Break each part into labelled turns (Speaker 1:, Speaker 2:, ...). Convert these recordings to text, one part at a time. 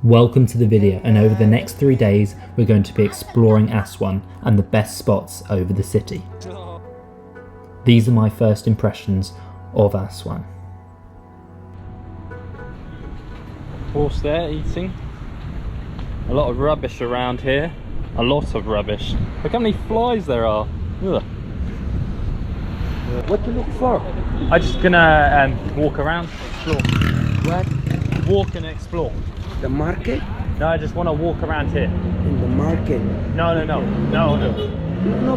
Speaker 1: Welcome to the video, and over the next 3 days we're going to be exploring Aswan and the best spots over the city. These are my first impressions of Aswan.
Speaker 2: Horse there eating. A lot of rubbish around here. A lot of rubbish. Look how many flies there are. Ugh.
Speaker 3: What to look for?
Speaker 2: I'm just gonna walk around, explore.
Speaker 3: What?
Speaker 2: Walk and explore.
Speaker 3: The market?
Speaker 2: No, I just want to walk around here.
Speaker 3: In the market?
Speaker 2: No.
Speaker 3: No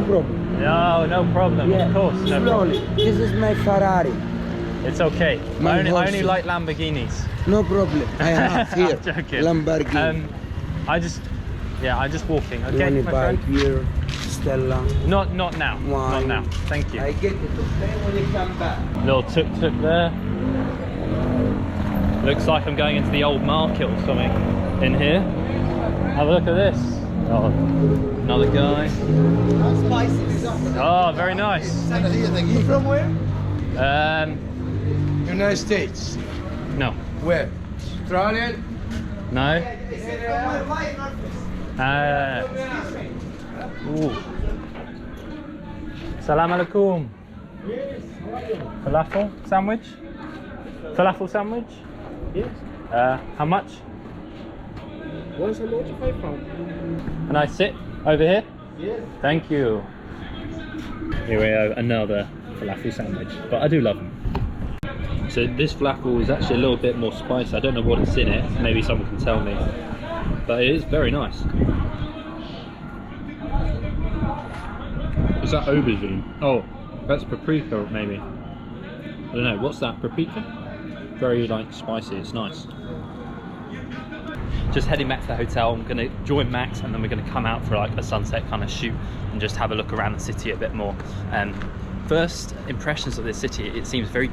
Speaker 3: problem.
Speaker 2: No problem.
Speaker 3: Yeah.
Speaker 2: Of course. No
Speaker 3: Slowly.
Speaker 2: problem.
Speaker 3: This is my Ferrari.
Speaker 2: It's okay. I only like Lamborghinis.
Speaker 3: No problem. I have here.
Speaker 2: I'm joking.
Speaker 3: Lamborghini.
Speaker 2: I'm just walking. Okay,
Speaker 3: You want to
Speaker 2: my
Speaker 3: buy
Speaker 2: friend?
Speaker 3: beer, Stella?
Speaker 2: Not now.
Speaker 3: Wine.
Speaker 2: Not now. Thank you.
Speaker 3: I get it, okay, when you come back.
Speaker 2: Little tuk-tuk there. Looks like I'm going into the old market or something in here. Have a look at this. Oh, another guy. Oh, very nice.
Speaker 4: You from where? United States.
Speaker 2: No.
Speaker 4: Where? Australian?
Speaker 2: No. Ooh. Salam alaikum. Falafel sandwich? Falafel sandwich?
Speaker 5: Yes.
Speaker 2: How much?
Speaker 5: One sandwich, £5.
Speaker 2: Can I sit over here?
Speaker 5: Yes.
Speaker 2: Thank you. Here we go, another falafel sandwich, but I do love them. So this falafel is actually a little bit more spicy. I don't know what it's in it. Maybe someone can tell me. But it is very nice. Is that aubergine? Oh, that's paprika maybe. I don't know. What's that? Paprika? Very like spicy. It's nice. Just heading back to the hotel. I'm gonna join Max, and then we're gonna come out for like a sunset kind of shoot and just have a look around the city a bit more. First impressions of this city, it seems very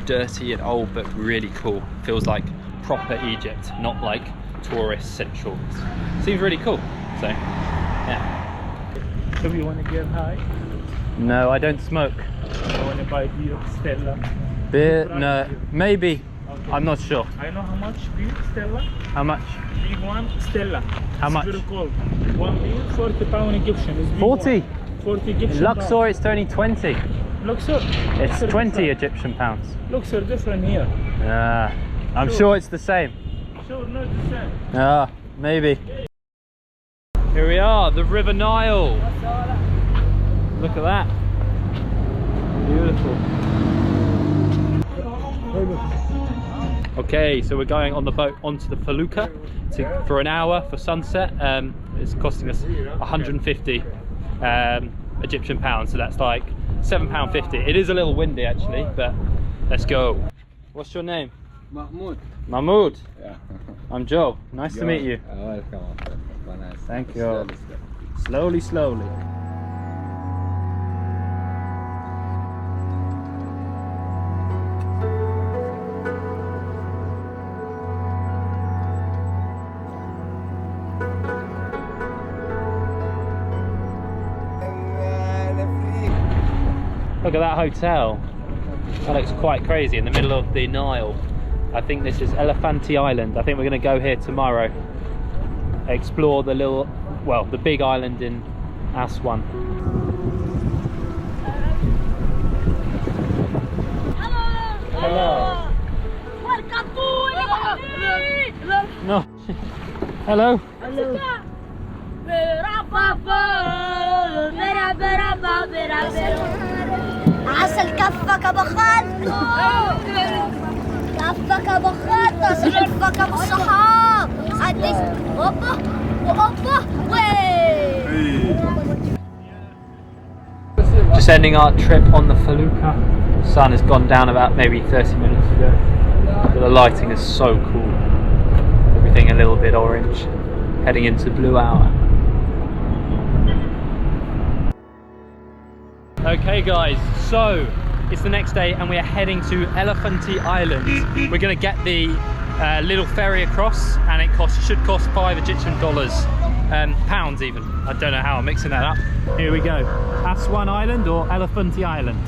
Speaker 2: dirty and old, but really cool. Feels like proper Egypt, not like tourist central. Seems really cool. So yeah.
Speaker 5: So you want to get high?
Speaker 2: No, I don't smoke.
Speaker 5: I want to buy beer, Stella.
Speaker 2: Beer? No, maybe.
Speaker 5: Okay.
Speaker 2: I'm not sure.
Speaker 5: I know how much beer, Stella.
Speaker 2: How much?
Speaker 5: Big one, Stella.
Speaker 2: How much?
Speaker 5: It's very cold. One beer, £40 Egyptian. It's big
Speaker 2: 40?
Speaker 5: one. 40 Egyptian
Speaker 2: Luxor,
Speaker 5: pounds.
Speaker 2: it's only 20.
Speaker 5: Luxor.
Speaker 2: It's
Speaker 5: Luxor
Speaker 2: 20
Speaker 5: different.
Speaker 2: Egyptian pounds.
Speaker 5: Luxor different here.
Speaker 2: I'm sure it's the same.
Speaker 5: Sure, not the same.
Speaker 2: Maybe. Here we are, the River Nile. Look at that. Beautiful. Okay, so we're going on the boat onto the Felucca for an hour for sunset. It's costing us 150 Egyptian pounds, so that's like £7.50. It is a little windy actually, but let's go. What's your name?
Speaker 3: Mahmoud.
Speaker 2: Mahmoud.
Speaker 3: Yeah.
Speaker 2: I'm Joe. Nice to meet you.
Speaker 3: Welcome.
Speaker 2: Thank you. Slowly, slowly. Look at that hotel. That looks quite crazy in the middle of the Nile. I think this is Elephantine Island. I think we're going to go here tomorrow. Explore the the big island in Aswan. Hello. No. Hello.
Speaker 6: عسل كفك بخات كفك بخات تصل كفك بالصحاب عديس هوبا وهوبا
Speaker 2: Just ending our trip on the Felucca. The sun has gone down about maybe 30 minutes ago, but the lighting is so cool. Everything a little bit orange. Heading into blue hour. Okay guys, so it's the next day and we are heading to Elephantine Island. We're going to get the little ferry across, and it should cost £5 Egyptian dollars, pounds even. I don't know how I'm mixing that up. Here we go. Aswan Island or Elephantine Island.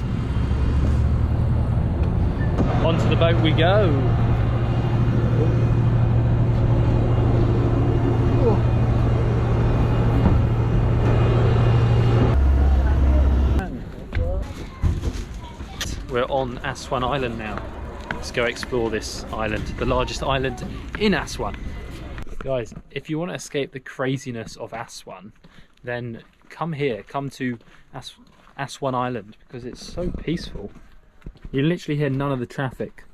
Speaker 2: Onto the boat we go. we're on Aswan Island now. Let's go explore this island, the largest island in Aswan. Guys, if you want to escape the craziness of Aswan, then come here, come to Aswan Island, because it's so peaceful. You literally hear none of the traffic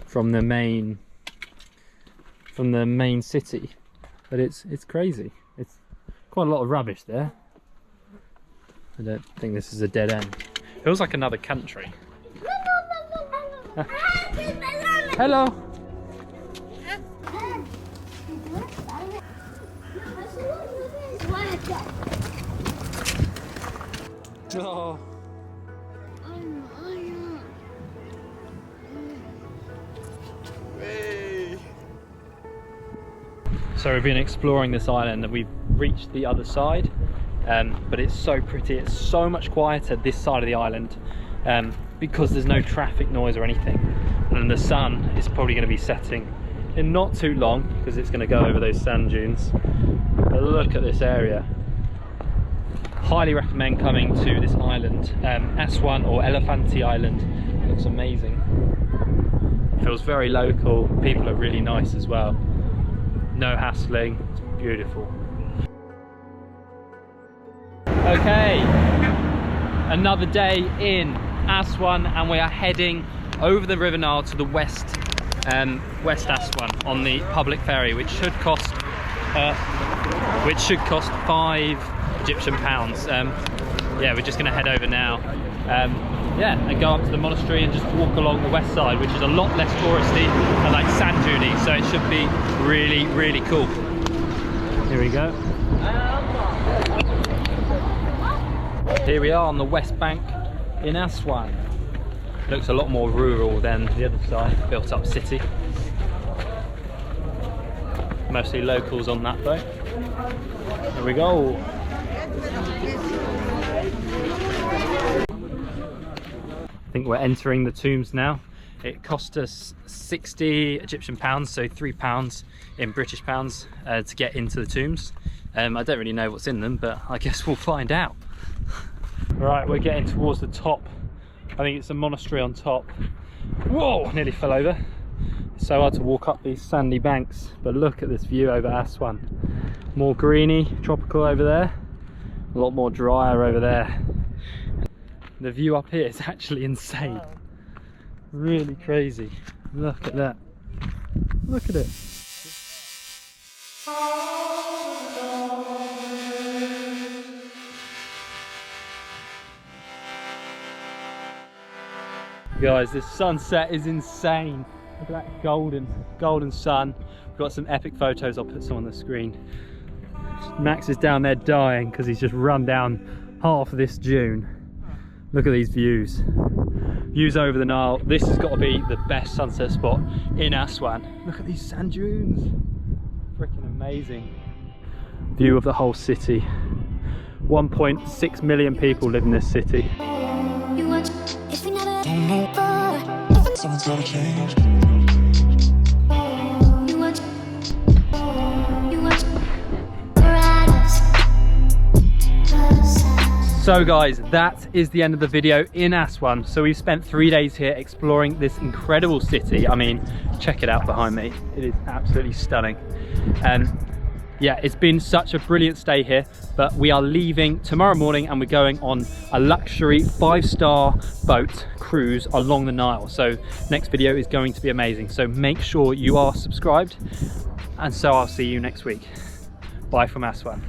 Speaker 2: from the main city, but it's crazy. It's quite a lot of rubbish there. I don't think this is a dead end. It feels like another country. Hello. Oh. So we've been exploring this island and we've reached the other side, but it's so pretty. It's so much quieter this side of the island because there's no traffic noise or anything, and the sun is probably going to be setting in not too long because it's going to go over those sand dunes. But look at this area. Highly recommend coming to this island, Aswan or Elephantine Island. It looks amazing. Feels very local. People are really nice as well. No hassling. It's beautiful. Okay, another day in Aswan, and we are heading over the River Nile to the West Aswan on the public ferry, which should cost 5 Egyptian pounds. Yeah, we're just going to head over now. Yeah, and go up to the monastery and just walk along the west side, which is a lot less touristy and like sand duney, so it should be really, really cool. Here we go. Here we are on the West Bank in Aswan. Looks a lot more rural than the other side, built up city. Mostly locals on that boat. Here we go. I think we're entering the tombs now. It cost us 60 Egyptian pounds, so £3 in British pounds to get into the tombs. I don't really know what's in them, but I guess we'll find out. Right, we're getting towards the top. I think it's a monastery on top. Whoa, nearly fell over. It's so hard to walk up these sandy banks, but look at this view over Aswan. More greeny, tropical over there. A lot more drier over there. The view up here is actually insane. Really crazy. Look at that. Look at it. Guys, this sunset is insane. Look at that golden sun. We've got some epic photos. I'll put some on the screen. Max is down there dying because he's just run down half of this dune. Look at these views. Views over the Nile. This has got to be the best sunset spot in Aswan. Look at these sand dunes. Freaking amazing. View of the whole city. 1.6 million people live in this city. So guys, that is the end of the video in Aswan. So we've spent 3 days here exploring this incredible city. I mean, check it out behind me. It is absolutely stunning. Yeah, it's been such a brilliant stay here, but we are leaving tomorrow morning and we're going on a luxury 5-star boat cruise along the Nile. So next video is going to be amazing. So make sure you are subscribed, and so I'll see you next week. Bye from Aswan.